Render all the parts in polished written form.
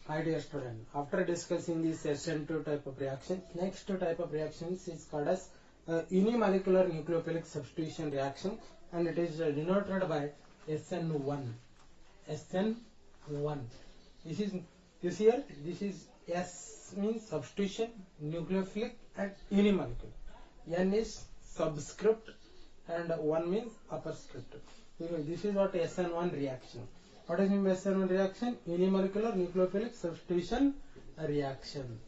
Hi dear student, after discussing this SN2 type of reaction, next type of reactions is called as unimolecular nucleophilic substitution reaction, and it is denoted by SN1. SN1. This here, this is S means substitution, nucleophilic and unimolecular. N is subscript and 1 means upper script. This is what SN1 reaction. What is SN1 reaction? Unimolecular nucleophilic substitution reaction.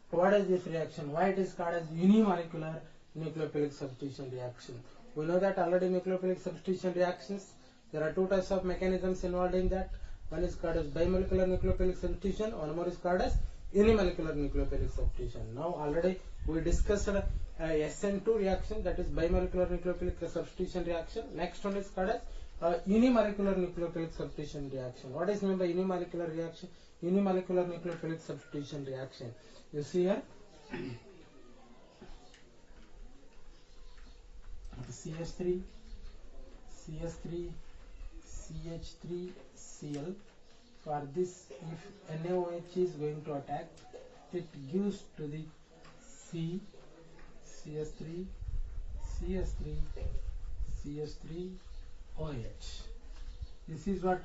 What is this reaction? Why it is called as unimolecular nucleophilic substitution reaction? We know that already nucleophilic substitution reactions, there are two types of mechanisms involved in that. One is called as bimolecular nucleophilic substitution, one more is called as unimolecular nucleophilic substitution. Now already we discussed SN2 reaction, that is bimolecular nucleophilic substitution reaction. Next one is called as unimolecular nucleophilic substitution reaction. What is meant by unimolecular reaction? Unimolecular nucleophilic substitution reaction. You see here, CS3, CS3, CH3, Cl. For this, if NaOH is going to attack, it gives to the C, CS3, CS3, CS3, OH. This is what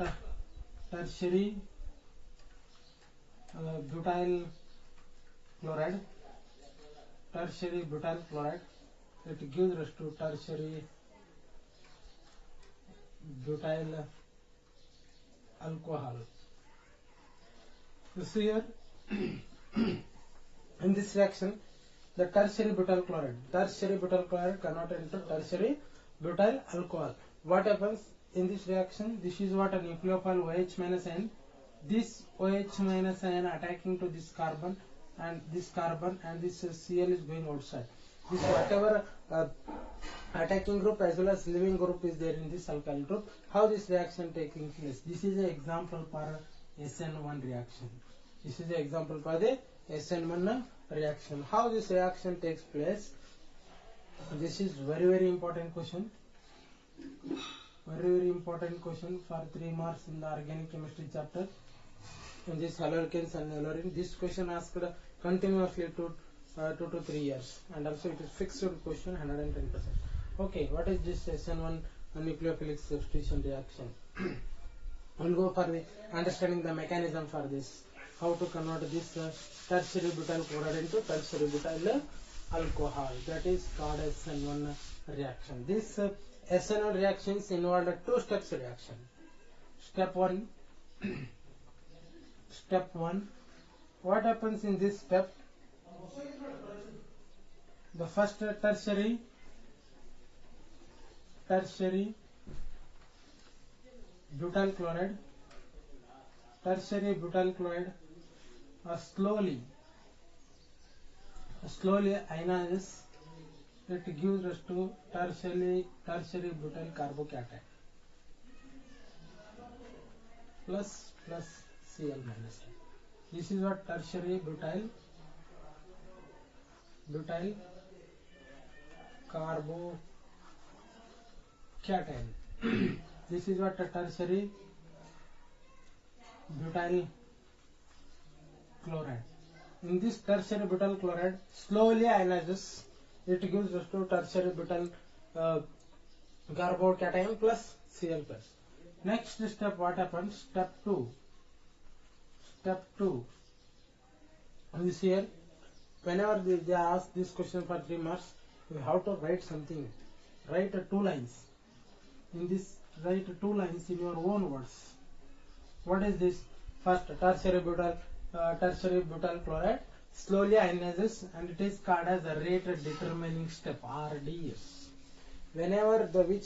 tertiary butyl chloride. Tertiary butyl chloride. It gives rise to tertiary butyl alcohol. You see here, in this reaction, the tertiary butyl chloride converted into tertiary butyl alcohol. What happens in this reaction? This is what a nucleophile OH minus ion. This OH minus ion attacking to this carbon and this Cl is going outside. This whatever attacking group as well as leaving group is there in this alkyl group. How this reaction taking place? This is an example for SN1 reaction. This is an example for the SN1 reaction. How this reaction takes place? This is very important question. Very important question for 3 marks in the organic chemistry chapter. In this haloalkanes and halorine, this question asked continuously to 2 to 3 years, and also it is fixed question 110%. Okay, what is this SN1 nucleophilic substitution reaction? We'll go for the understanding the mechanism for this. How to convert this tertiary butyl chloride into tertiary butyl alcohol. That is called SN1 reaction. This SN1 reactions involve a 2 steps reaction. Step 1. Step 1. What happens in this step? The first tertiary butyl chloride slowly ionizes. It gives us to tertiary butyl carbocation plus Cl minus. This is what tertiary butyl carbocation. This is what a tertiary butyl chloride. In this tertiary butyl chloride slowly ionizes. It gives us to tertiary butyl carbocation plus Cl plus. Next step, what happens? Step 2. This here, whenever they ask this question for 3 marks, you have to write something. Write 2 lines. In this, write 2 lines in your own words. What is this? First, tertiary butyl chloride slowly ionizes, and it is called as a rate determining step, RDS. Whenever which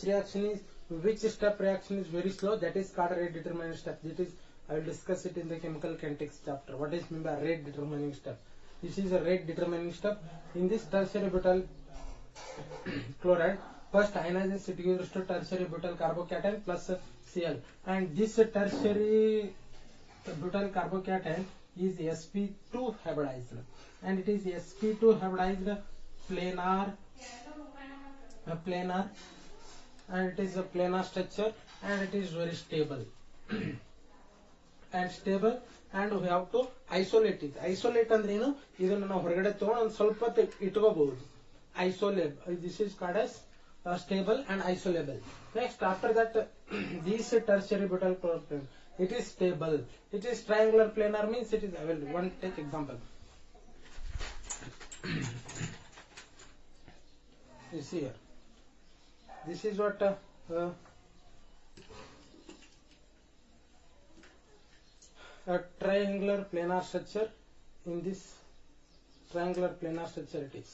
step reaction is very slow, that is called rate determining step. That is, I will discuss it in the chemical kinetics chapter. What is meant by rate determining step? This is a rate determining step. In this tertiary butyl chloride, first ionizes, it gives to tertiary butyl carbocation plus Cl, and this tertiary butyl carbocation is sp2 hybridized, and it is sp2 hybridized planar, and it is a planar structure, and it is very stable. and stable, and we have to isolate it. Isolate ಅಂದ್ರೆ ಏನು, ಇದನ್ನ ನಾವು ಹೊರಗಡೆ ತಗೊಂಡು ಒಂದು ಸ್ವಲ್ಪ ಇಟ್ಕೋಬಹುದು. Isolate, this is called as stable and isolable. Next, after that, this tertiary butyl chloride, it is stable. It is triangular planar, means it is available. One take example. You see here, this is what a triangular planar structure. In this triangular planar structure it is.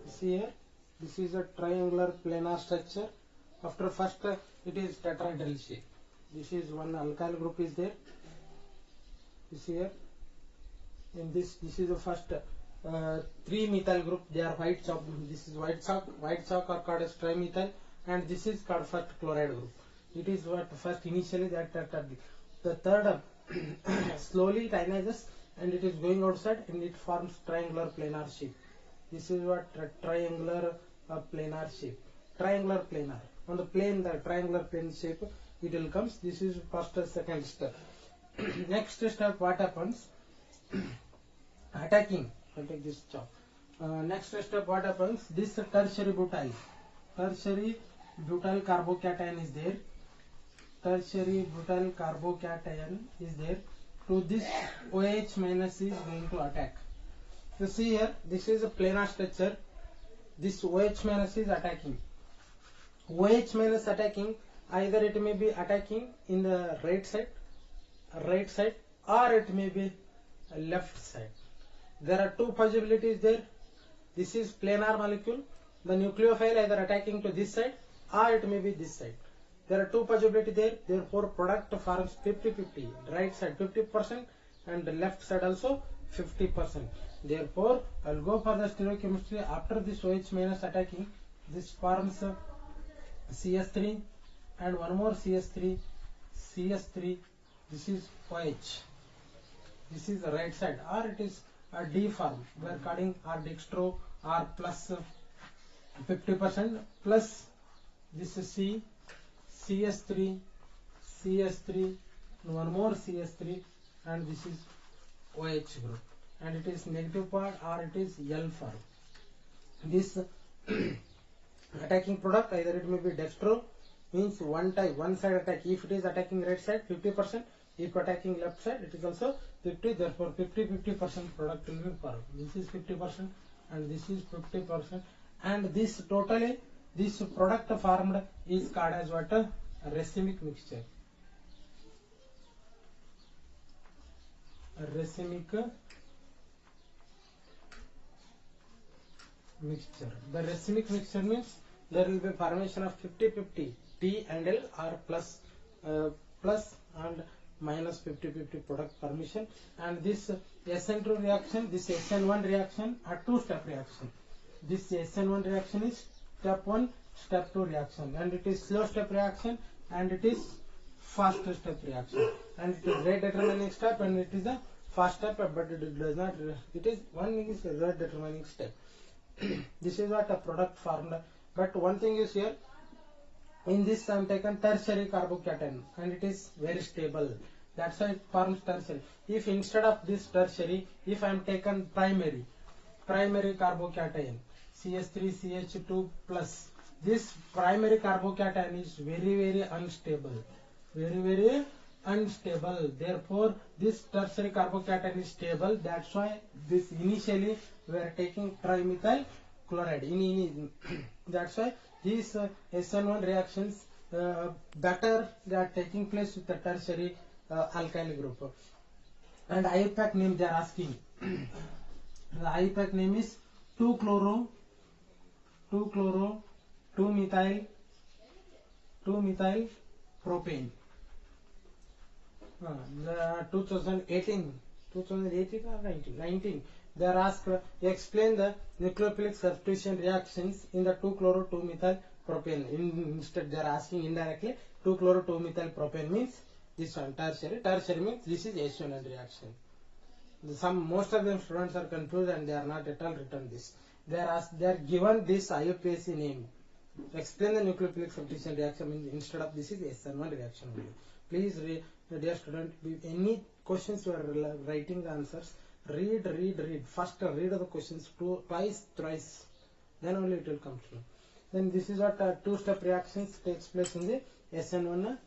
You see here, this is a triangular planar structure. After first it is tetrahedral shape. This is one alkyl group is there. You see here, in this is the first 3 methyl group. They are white chalk. This is white chalk. White chalk are called as trimethyl, and this is called first chloride group. It is what first initially that the third slowly it ionizes and it is going outside and it forms triangular planar shape. This is what triangular planar shape. Triangular planar. On the plane, the triangular plane shape it will comes. This is first or second step. Next step, what happens? Attacking. I'll take this chop. Next step, what happens? This tertiary butyl carbocation is there. Tertiary butyl carbocation is there. To this OH minus is going to attack. You see here, this is a planar structure. This OH minus is attacking. OH minus attacking, either it may be attacking in the right side, or it may be left side. There are two possibilities there. This is planar molecule. The nucleophile either attacking to this side or it may be this side. There are two possibilities there. Therefore, product forms 50-50. Right side 50% and the left side also 50%. Therefore, I will go for the stereochemistry. After this OH minus attacking, this forms CS3 and one more CS3. This is OH. This is the right side, or it is a D form. We are calling R dextro, R plus 50% plus this is C, CS3, one more CS3, and this is OH group. And it is negative part or it is L form. This attacking product, either it may be dextro, means one side attack. If it is attacking right side, 50%. If attacking left side, it is also 50. Therefore, 50% product will be formed. This is 50% and this is 50. And this totally, this product formed is called as what? A racemic mixture. A racemic mixture. The racemic mixture means there will be formation of 50-50. T and L are plus and minus 50-50 product formation. And this SN2 reaction, this SN1 reaction are two-step reaction. This SN1 reaction is step 1, step 2 reaction, and it is slow step reaction and it is fast step reaction, and it is rate determining step and it is a fast step, but it does not, it is one is a rate determining step. This is what a product formed. But one thing is here, in this I am taken tertiary carbocation and it is very stable. That's why it forms tertiary. If instead of this tertiary, if I am taken primary carbocation, CS3CH2 plus, this primary carbocation is very unstable. Very unstable. Therefore, this tertiary carbocation is stable. That's why this initially we are taking trimethyl chloride. That's why these SN1 reactions better they are taking place with the tertiary alkyl group. And IUPAC name they are asking. The IUPAC name is 2-chloro 2-methyl propane. The 2018 or 19 they are asked explain the nucleophilic substitution reactions in the 2-chloro 2-methyl propane. Instead they are asking indirectly 2-chloro 2-methyl propane means this one tertiary. Tertiary means this is H1 reaction. Most of them students are confused and they are not at all written this. They are given this IUPAC name. Explain the nucleophilic substitution reaction means instead of this is SN1 reaction only. Please dear student, any questions you are writing the answers, read. First read the questions twice, thrice, then only it will come true. Then this is what two-step reactions takes place in the SN1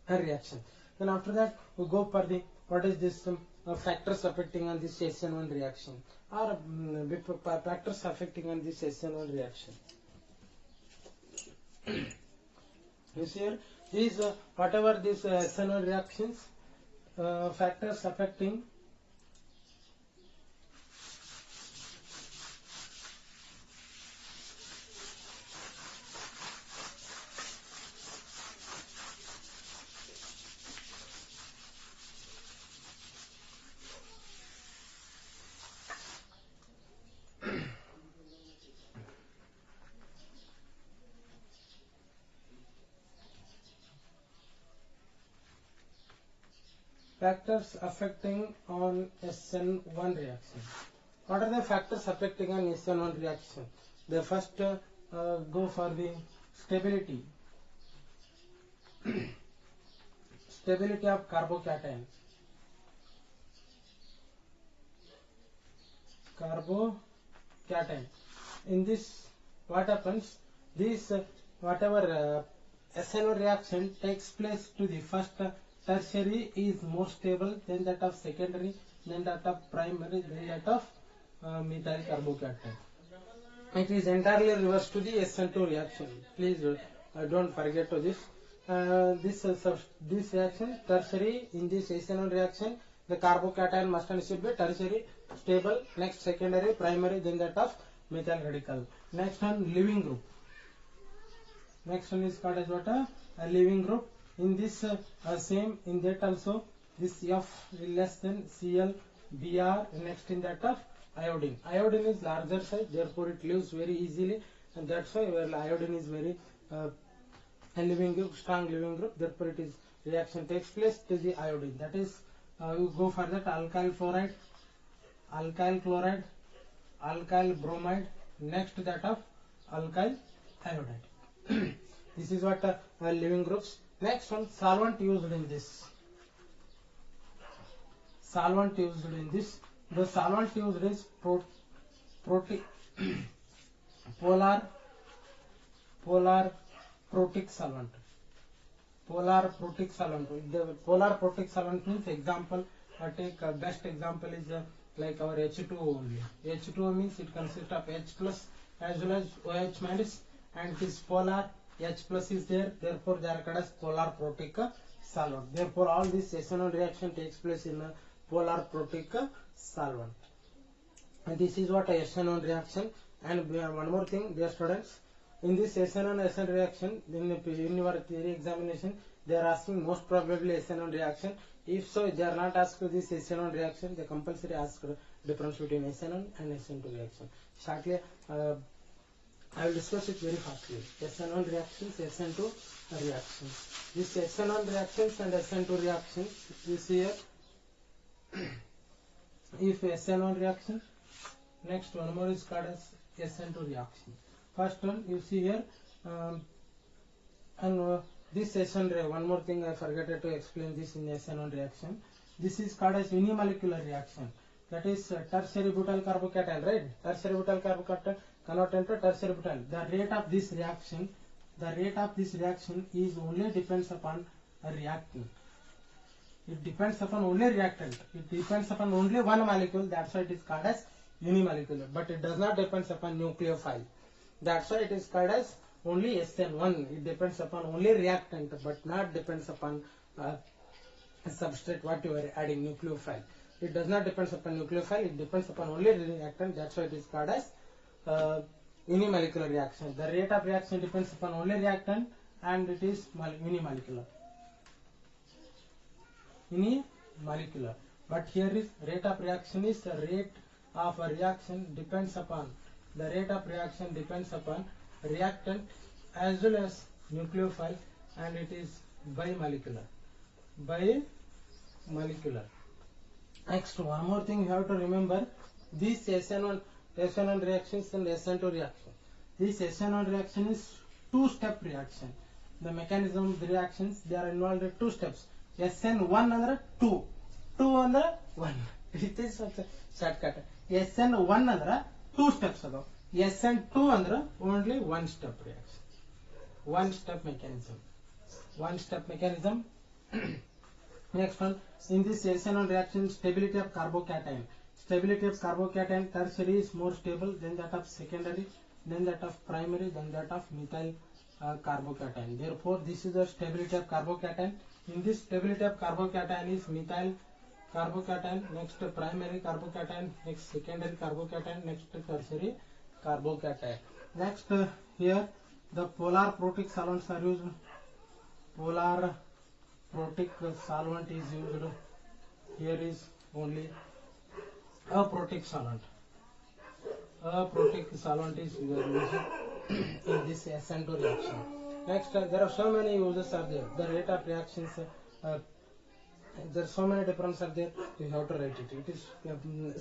reaction. Then after that we go for the what is this factors affecting on this SN1 reaction, or factors affecting on this SN1 reaction. You see here, these whatever these SN1 reactions, factors affecting factors affecting on SN1 reaction. What are the factors affecting on SN1 reaction? The first go for the stability. Stability of carbocation. In this, what happens? This whatever SN1 reaction takes place to the first tertiary is more stable than that of secondary, then that of primary, then that of methyl carbocation. It is entirely reversed to the SN2 reaction. Please don't forget to this. This reaction, tertiary, in this SN1 reaction, the carbocation must and should be tertiary, stable, next secondary, primary, then that of methyl radical. Next one, leaving group. Next one is called as what? A leaving group. In this same, in that also, this F less than Cl, Br, next in that of iodine. Iodine is larger size, therefore it leaves very easily, and that's why iodine is very a leaving group, strong leaving group, therefore it is reaction takes place to the iodine. That is, you go for that alkyl fluoride, alkyl chloride, alkyl bromide, next that of alkyl iodide. This is what leaving groups. Next one, solvent used in this. Solvent used in this. The solvent used is polar protic solvent. Polar protic solvent. The polar protic solvent means example. I take best example is like our H2O only. H2O means it consists of H plus as well as OH minus, and it is polar. H plus is there, therefore they are called as polar protic solvent. Therefore all this SN1 reaction takes place in a polar protic solvent. And this is what a SN1 reaction. And one more thing, dear students, in this SN1 SN reaction, in your theory examination, they are asking most probably SN1 reaction. If so, they are not asked this SN1 reaction, they compulsory ask difference between SN1 and SN2 reaction. Shortly, I will discuss it very fastly. SN1 reactions, SN2 reactions. This SN1 reactions and SN2 reactions, you see here. If SN1 reaction, next one more is called as SN2 reaction. First one you see here, and this SN one more thing I forgot to explain this in SN1 reaction. This is called as unimolecular reaction. That is tertiary butyl carbocation, right? Tertiary butyl carbocation cannot enter tertiary butyl. The rate of this reaction is only depends upon a reactant. It depends upon only reactant. It depends upon only one molecule. That's why it is called as unimolecular. But it does not depend upon nucleophile. That's why it is called as only SN1. It depends upon only reactant, but not depends upon substrate what you are adding, nucleophile. It does not depend upon nucleophile. It depends upon only reactant. That's why it is called as unimolecular reaction. The rate of reaction depends upon only reactant, and it is unimolecular. Unimolecular. But here is rate of reaction is the rate of a reaction depends upon the rate of reaction depends upon reactant as well as nucleophile, and it is bimolecular. Bimolecular. Next, one more thing you have to remember: these SN1 reactions and SN2 reaction. This SN1 reaction is two-step reaction. the mechanism of the reactions, they are involved in two steps. SN1 ಅಂದ್ರೆ 2, 2 ಅಂದ್ರೆ 1. It is such a shortcut. SN1 ಅಂದ್ರೆ 2 steps ಅದು. SN2 ಅಂದ್ರೆ only 1 step reaction. 1 step mechanism. 1 step mechanism. Next one, in this SN1 reaction, stability of carbocation. Stability of carbocation, tertiary is more stable than that of secondary, then that of primary, then that of methyl carbocation. Therefore, this is the stability of carbocation. In this stability of carbocation is methyl carbocation, next primary carbocation, next secondary carbocation, next tertiary carbocation. Next here the polar protic solvents are used. Polar protic solvent is used. Here is only aprotic solvent. Aprotic solvent is used in this SN2 reaction. Next, there are so many uses are there. The rate of reactions, there are so many difference are there. You have to write it. It is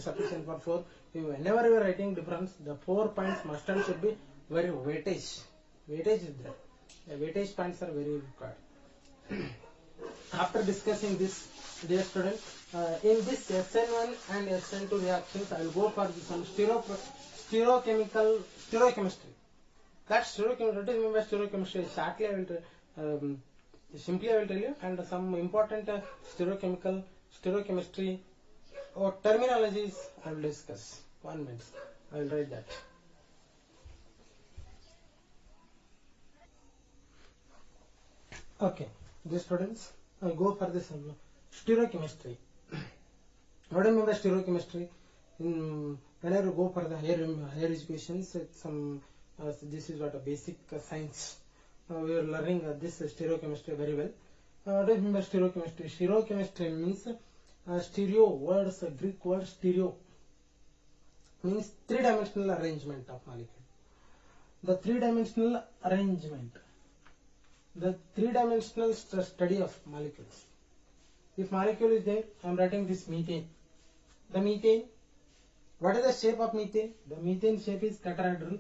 sufficient for 4. Whenever you are writing difference, the 4 points must and should be very weightage. Weightage is there. The weightage points are very required. After discussing this, dear student, in this SN1 and SN2 reactions, I will go for some stereochemistry. That stereochemistry, what is meant by stereochemistry? Shortly I will simply I will tell you, and some important stereochemistry or terminologies I will discuss. 1 minute, I will write that. Okay, dear students, I go for this stereochemistry. What do you mean by stereochemistry? Whenever you go for the higher education, this is what a basic science. We are learning this stereochemistry very well. What do you mean by stereochemistry? Stereochemistry means stereo words, Greek word stereo means 3-dimensional arrangement of molecule. The 3-dimensional arrangement, the 3-dimensional study of molecules. If molecule is there, I am writing this methane. The methane, what is the shape of methane? The methane shape is tetrahedral.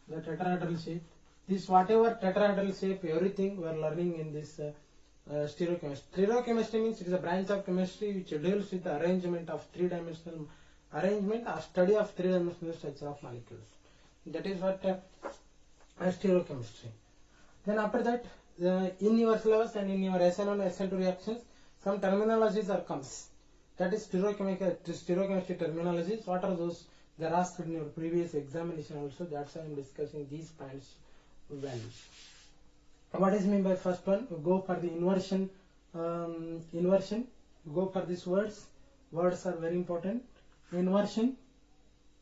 The tetrahedral shape. This whatever tetrahedral shape, everything we are learning in this stereochemistry. Stereochemistry means it is a branch of chemistry which deals with the arrangement of 3-dimensional arrangement or study of 3-dimensional structure of molecules. That is what stereochemistry. Then after that, in your syllabus and in your SN1 and SN2 reactions, some terminologies are comes. That is stereochemistry terminologies. What are those? They are asked in your previous examination also. That's why I am discussing these points well. What is mean by first one? Go for the inversion. Inversion. Go for these words. Words are very important. Inversion,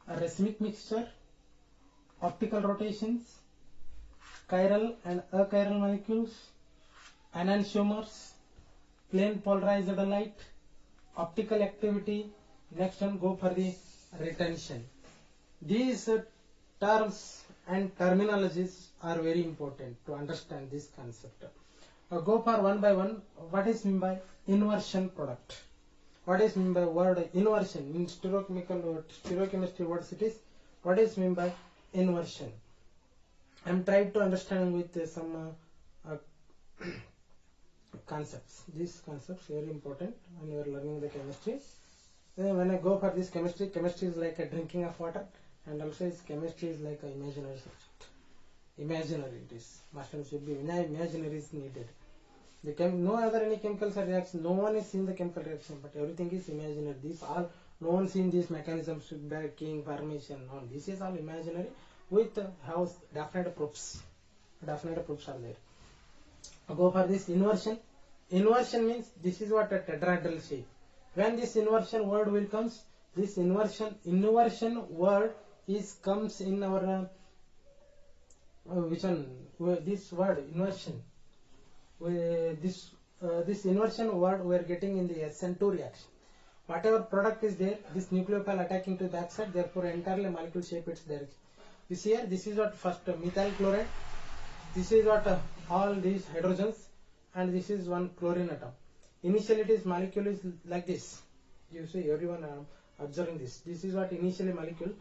a racemic mixture, optical rotations, chiral and achiral molecules, enantiomers, plane polarized light, optical activity. Next one, go for the retention. These terms and terminologies are very important to understand this concept. Go for one by one. What is mean by inversion product? What is mean by word inversion? In stereochemistry words it is. What is mean by inversion? I am trying to understand with some concepts. These concepts are very important when you are learning the chemistry. When I go for this chemistry, chemistry is like a drinking of water, and also chemistry is like an imaginary subject. Imaginary it is. Must and should be imaginary is needed. No other any chemicals or reaction. No one is seeing the chemical reaction, but everything is imaginary. These all no one seen these mechanisms, breaking, formation. No, this is all imaginary with have definite proofs. Definite proofs are there. Go for this inversion. Inversion means this is what a tetrahedral shape. When this inversion word will comes, this inversion word is comes in our which one? This word inversion. This inversion word we are getting in the SN2 reaction. Whatever product is there, this nucleophile attacking to the backside, therefore entirely molecule shape its direction. You see here, this is what first methyl chloride. This is what all these hydrogens, and this is one chlorine atom. Initially it is molecule is like this. You see everyone observing this. This is what initially molecule.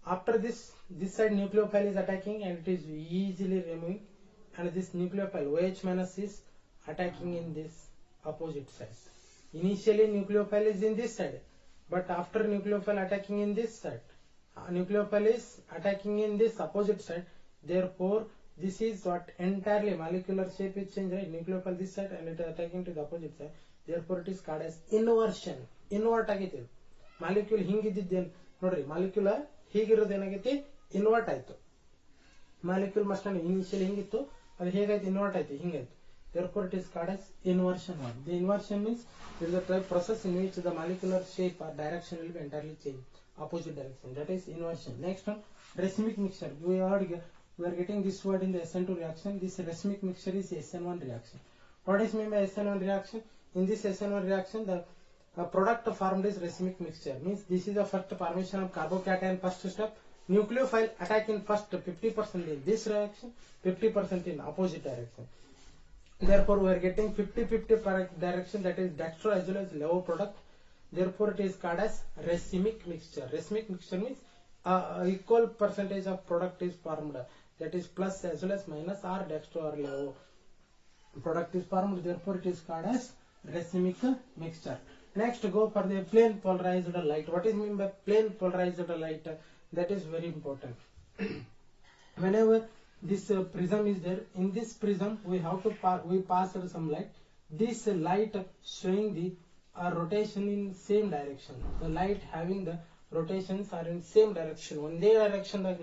After this side nucleophile is attacking and it is easily removing. and this nucleophile OH minus is attacking in this opposite side. Initially nucleophile is in this side, but after nucleophile attacking in this side, nucleophile is attacking in this opposite side. Therefore, this is what entirely molecular shape is changed, right? Nucleophile this side and it is attacking to the opposite side. Therefore, it is called as inversion. Invert agite. Molecule hingididdel nodri. Molecule ಹೀಗಿರೋದು ಏನಾಗೈತಿ invert ಆಯ್ತು. Molecule must initially ಹಿಂಗಿತ್ತು, ಅದು ಹೇಗಾಯ್ತು invert ಆಯ್ತು, ಹಿಂಗಾಯ್ತು. Therefore, it is called as inversion one. The inversion means it is a type process in which the molecular shape or direction will be entirely changed, opposite direction. That is inversion. Next one, racemic mixture. We are getting this word in the SN2 reaction. This racemic mixture is SN1 reaction. What is meant by SN1 reaction? In this SN1 reaction, the product formed is racemic mixture. Means this is the first formation of carbocation first step. Nucleophile attack in first 50% in this reaction, 50% in opposite direction. Therefore, we are getting 50-50 direction, that is dextro as well as levo product. Therefore, it is called as racemic mixture. Racemic mixture means equal percentage of product is formed, that is plus as well as minus, or dextro or levo product is formed. Therefore, it is called as racemic mixture. Next, go for the plane polarized light. What is meant by plane polarized light? That is very important. Whenever this prism is there, in this prism we have to pass some light. This light showing the rotation in same direction. The light having the rotations are in same direction. One direction the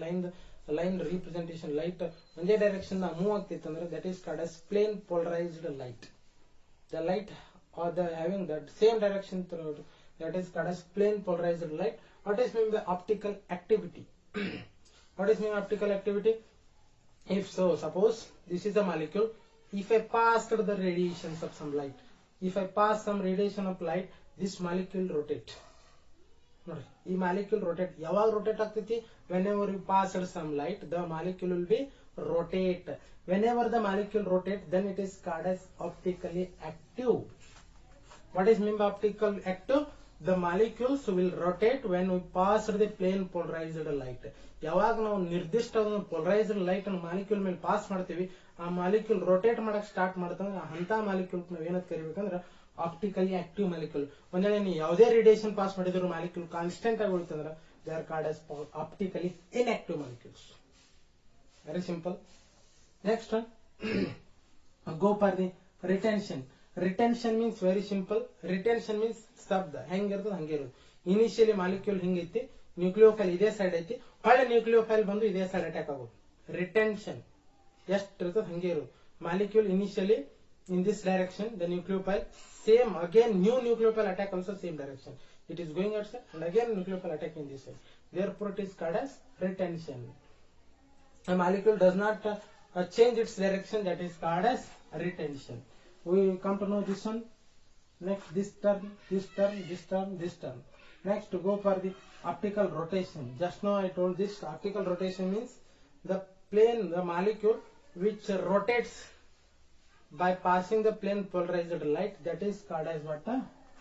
line representation light one direction the move agtitandre, that is called as plane polarized light. The light or the having that same direction throughout, that is called as plane polarized light. What is meant by optical activity? What is mean optical activity? If so, suppose this is a molecule. If I pass the radiations of some light, if I pass some radiation of light, this molecule rotate. This molecule rotate. Yaವಾಗ rotate ಆಗ್ತೈತಿ? Whenever you pass some light, the molecule will be rotate. Whenever the molecule rotate, then it is called as optically active. What is mean by optical active? The molecules will rotate when we pass the plane polarized light. ಯಾವಾಗ ನಾವು ನಿರ್ದಿಷ್ಟವಾದ polarized light ಅನ್ನು molecule ಮೇಲೆ pass ಮಾಡ್ತೀವಿ, ಆ molecule rotate ಮಾಡಕ್ start ಮಾಡ್ತಂದ್ರೆ ಅಂತ molecule ನಾವು ಏನಂತ ಕರಿಬೇಕಂದ್ರೆ ಆಪ್ಟಿಕಲಿ ಆಕ್ಟಿವ್ ಮಾಲಿಕ್ಯೂಲ್. ಒಂದ್ ವೇಳೆ ನೀವು ಯಾವುದೇ ರೇಡಿಯೇಷನ್ ಪಾಸ್ ಮಾಡಿದ್ರು ಮಾಲಿಕ್ಯೂಲ್ ಕಾನ್ಸ್ಟೆಂಟ್ ಆಗಿ ಉಳಿತಂದ್ರೆ they are called as optically inactive molecules. Very simple. Next go for the retention. Retention means very simple. Retention means ಶಬ್ದ ಹೆಂಗಿರ್ತದೆ ಹಂಗೆ ಇರೋದು. ಇನಿಷಿಯಲಿ ಮಾಲಿಕ್ಯೂಲ್ ಹಿಂಗೈತಿ, ನ್ಯೂಕ್ಲಿಯೋಫೈಲ್ ಇದೇ ಸೈಡ್ ಐತಿ, ಹೊಳ್ಳೆ ನ್ಯೂಕ್ಲಿಯೋಫೈಲ್ ಬಂದು ಇದೇ ಸೈಡ್ ಅಟ್ಯಾಕ್ ಆಗೋದು. ರಿಟೆನ್ಷನ್ ಎಷ್ಟು ಇರ್ತದೆ ಹಂಗೆ ಇರೋದು. Molecule initially in this direction, the nucleophile same again new nucleophile attack also same direction. It is going outside and again nucleophile attack in this side. Therefore, it is called as retention. A molecule does not change its direction, that is called as retention. We come to know this one. Next, this term, this term, this term, this term. Next, to go for the optical rotation. Just now I told this optical rotation means the plane, the molecule which rotates by passing the plane polarized light, that is called as what?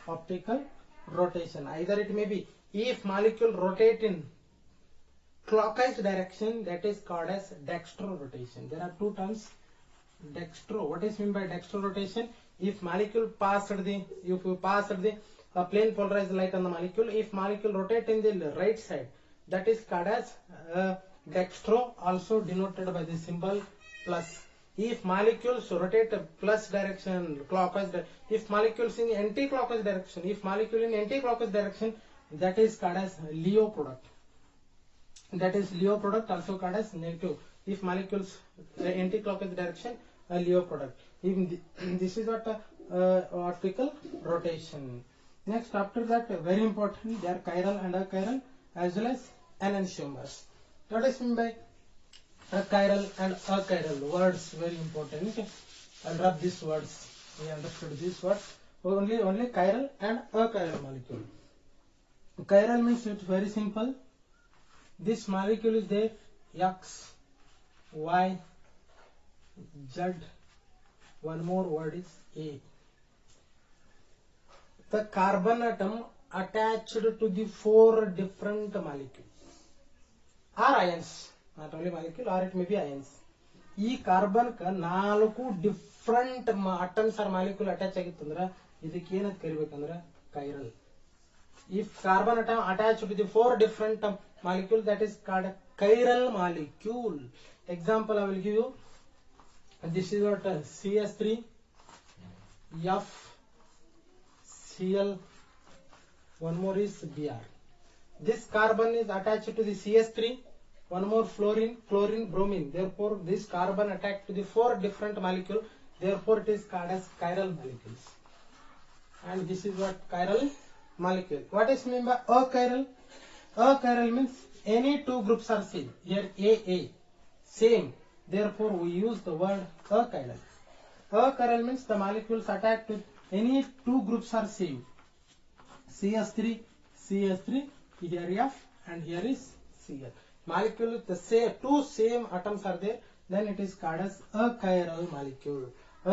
Optical rotation. Either it may be, if molecule rotate in clockwise direction, that is called as dextro rotation. There are two terms. Dextro. What is meant by dextro rotation? If molecule passed the, if you passed the plane polarized light on the molecule, if molecule rotate in the right side, that is called as dextro, also denoted by the symbol plus. If molecules rotate plus direction, clockwise, if molecules in anti-clockwise direction, if molecule in anti-clockwise direction, that is called as Leo product. That is Leo product, also called as negative. If molecules anti-clockwise direction, a Leo product. Even this is what optical rotation. Next, after that, very important, they are chiral and achiral as well as enantiomers. What is meant by chiral and achiral? Words very important. I'll rub these words. We understood these words. Only chiral and achiral molecule. Chiral means it's very simple. This molecule is there, X, Y, Z. One more word is A. The carbon atom attached to the 4 different molecules or ions. Not only molecule, or it may be ions. ಈ carbon ನಾಲ್ಕು different atoms or molecule attach ಆಗಿತ್ತಂದ್ರ ಇದಕ್ಕೆ ಏನಂತ ಕರಿಬೇಕಂದ್ರ chiral. If carbon atom attached to the 4 different molecule, that is called chiral molecule. Example I will give you. This is what CS3 F Cl, one more is Br. This carbon is attached to the CS3, one more fluorine, chlorine, bromine. Therefore this carbon attached to the 4 different molecule, therefore it is called as chiral molecules. And this is what chiral molecule. What is mean by achiral? Achiral means any two groups are same. Here AA same. Therefore we use the word achiral. Achiral means the molecules attached to any two groups are same. CS3, CS3. Here F and here is Cl. Molecule the same, two same atoms are there. Then it is called as achiral molecule.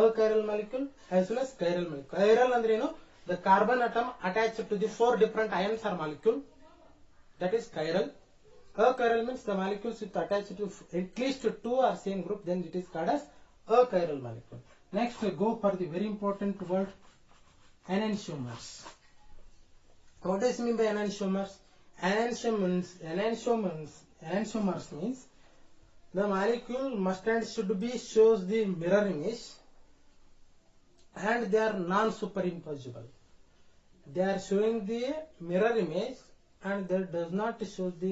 Achiral molecule as well as chiral molecule. Chiral andre eno? The carbon atom attached to the 4 different ions or molecule, that is chiral. Achiral means the molecules with attached to at least 2 or same group, then it is called as achiral molecule. Next we go for the very important word enantiomers. What does it mean by enantiomers? Enantiomers means the molecule must and should be shows the mirror image and they are non-superimposable. They are showing the mirror image and that does not show the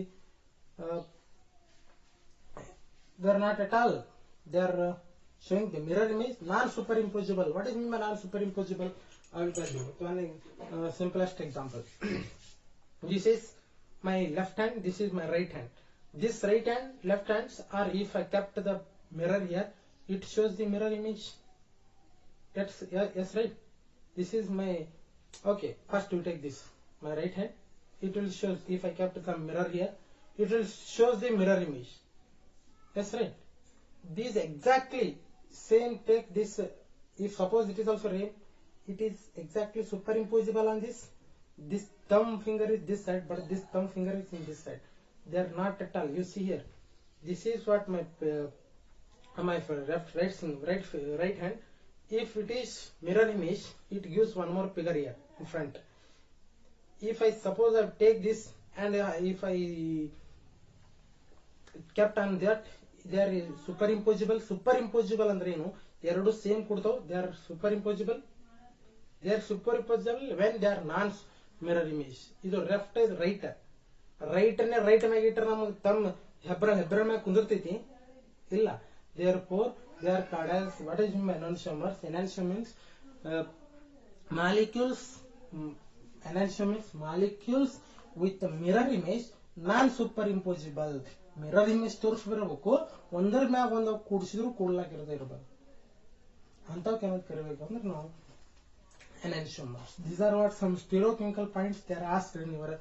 they are not at all. They are showing the mirror image, non-superimposable. What is mean by non-superimposable? I will tell you. One simplest example. This is my left hand, this is my right hand. This right hand, left hands, or if I kept the mirror here, it shows the mirror image. That's yes, right. This is my okay. First you take this, my right hand. It will show if I kept the mirror here, it will shows the mirror image. Yes, right. This exactly same. Take this. If suppose it is also rain, it is exactly superimposable on this. This thumb finger is this side, but this thumb finger is in this side. They are not at all. You see here. This is what my right hand. If it is mirror image, it gives one more figure here in front. If I suppose I take this and if I kept on that, they are superimposable. Superimposable andre enu? Eradu same kodtav. They are superimposable. They are superimposable when they are non-mirror image. Idu left is right. Right ne right ಮ್ಯಾಗ ಇಟ್ಟರೆ ನಮಗೆ ತಮ್ಮ ಹೆಬ್ಬರ ಮ್ಯಾಗ ಕುಂದಿರ್ತೈತಿ ಇಲ್ಲ. Therefore they are called as what is enantiomers. Enantiomer means molecules. Enantiomer means molecules with mirror image, non-superimposable. Mirror image ತೋರಿಸ್ಬಿರಬೇಕು, ಒಂದರ ಮ್ಯಾಗ ಒಂದು ಕೂಡಿಸಿದ್ರು ಕೂಡ್ಲಾಕಿರದೆ ಇರಬೇಕು ಅಂತವಕ್ಕೆ ಏನಂತ ಕರಿಬೇಕು ಅಂದ್ರೆ ನಾವು enantiomers. These are what some stereochemical points they are asked in your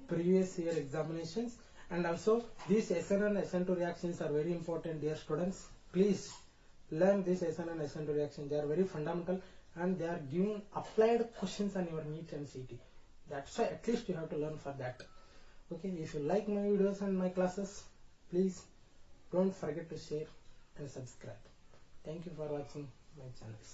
previous year examinations. And also these SN and SN2 reactions are very important, dear students. Please learn this SN and SN2 reaction. They are very fundamental and they are giving applied questions on your NEET and CET. That's why at least you have to learn for that. Okay, if you like my videos and my classes, please don't forget to share and subscribe. Thank you for watching my channels.